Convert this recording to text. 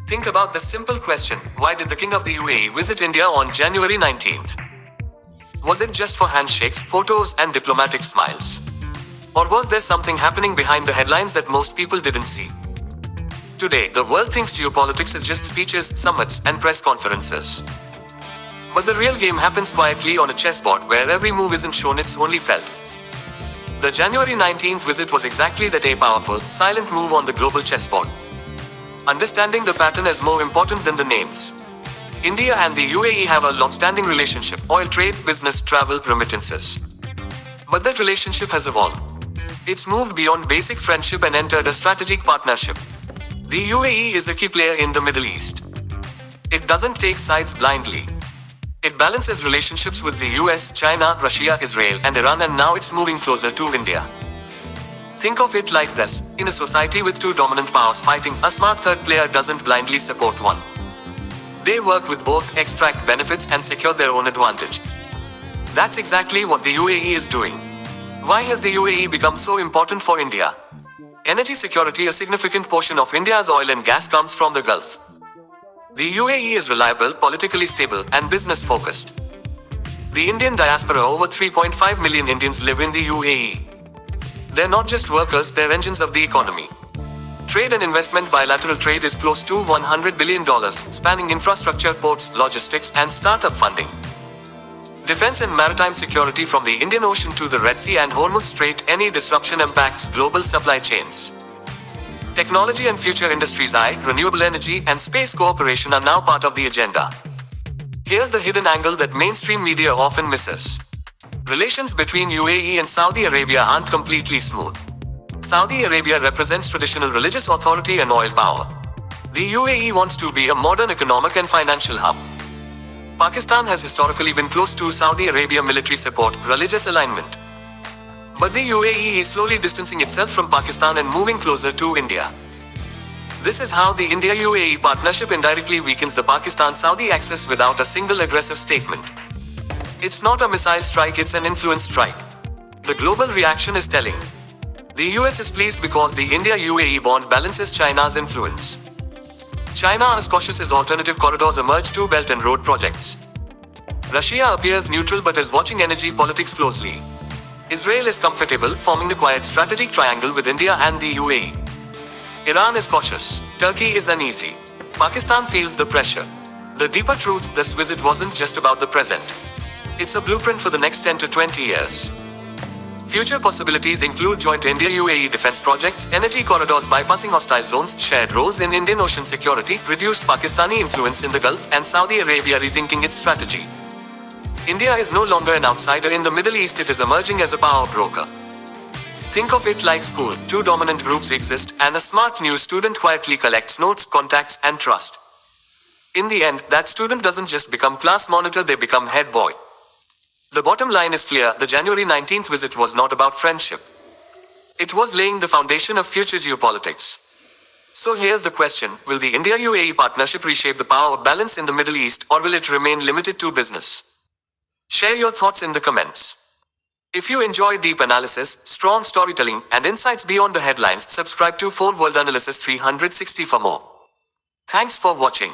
Think about this simple question: why did the King of the UAE visit India on January 19th? Was it just for handshakes, photos, and diplomatic smiles? Or was there something happening behind the headlines that most people didn't see? Today, the world thinks geopolitics is just speeches, summits, and press conferences. But the real game happens quietly on a chessboard where every move isn't shown, it's only felt. The January 19th visit was exactly that, a powerful, silent move on the global chessboard. Understanding the pattern is more important than the names. India and the UAE have a long-standing relationship: oil trade, business, travel, remittances. But that relationship has evolved. It's moved beyond basic friendship and entered a strategic partnership. The UAE is a key player in the Middle East. It doesn't take sides blindly. It balances relationships with the US, China, Russia, Israel, and Iran, and now it's moving closer to India. Think of it like this: in a society with two dominant powers fighting, a smart third player doesn't blindly support one. They work with both, extract benefits, and secure their own advantage. That's exactly what the UAE is doing. Why has the UAE become so important for India? Energy security: a significant portion of India's oil and gas comes from the Gulf. The UAE is reliable, politically stable, and business-focused. The Indian diaspora: over 3.5 million Indians live in the UAE. They're not just workers, they're engines of the economy. Trade and investment: bilateral trade is close to $100 billion, spanning infrastructure, ports, logistics, and startup funding. Defense and maritime security: from the Indian Ocean to the Red Sea and Hormuz Strait, any disruption impacts global supply chains. Technology and future industries: renewable energy and space cooperation are now part of the agenda. Here's the hidden angle that mainstream media often misses. Relations between UAE and Saudi Arabia aren't completely smooth. Saudi Arabia represents traditional religious authority and oil power. The UAE wants to be a modern economic and financial hub. Pakistan has historically been close to Saudi Arabia: military support, religious alignment. But the UAE is slowly distancing itself from Pakistan and moving closer to India. This is how the India-UAE partnership indirectly weakens the Pakistan-Saudi axis without a single aggressive statement. It's not a missile strike, it's an influence strike. The global reaction is telling. The US is pleased because the India-UAE bond balances China's influence. China is cautious as alternative corridors emerge to Belt and Road projects. Russia appears neutral but is watching energy politics closely. Israel is comfortable, forming a quiet strategic triangle with India and the UAE. Iran is cautious. Turkey is uneasy. Pakistan feels the pressure. The deeper truth: this visit wasn't just about the present. It's a blueprint for the next 10 to 20 years. Future possibilities include joint India-UAE defense projects, energy corridors bypassing hostile zones, shared roles in Indian Ocean security, reduced Pakistani influence in the Gulf, and Saudi Arabia rethinking its strategy. India is no longer an outsider in the Middle East, it is emerging as a power broker. Think of it like school: two dominant groups exist, and a smart new student quietly collects notes, contacts, and trust. In the end, that student doesn't just become class monitor, they become head boy. The bottom line is clear: the January 19th visit was not about friendship. It was laying the foundation of future geopolitics. So here's the question: will the India-UAE partnership reshape the power balance in the Middle East, or will it remain limited to business? Share your thoughts in the comments. If you enjoy deep analysis, strong storytelling, and insights beyond the headlines, subscribe to 4 World Analysis 360 for more. Thanks for watching.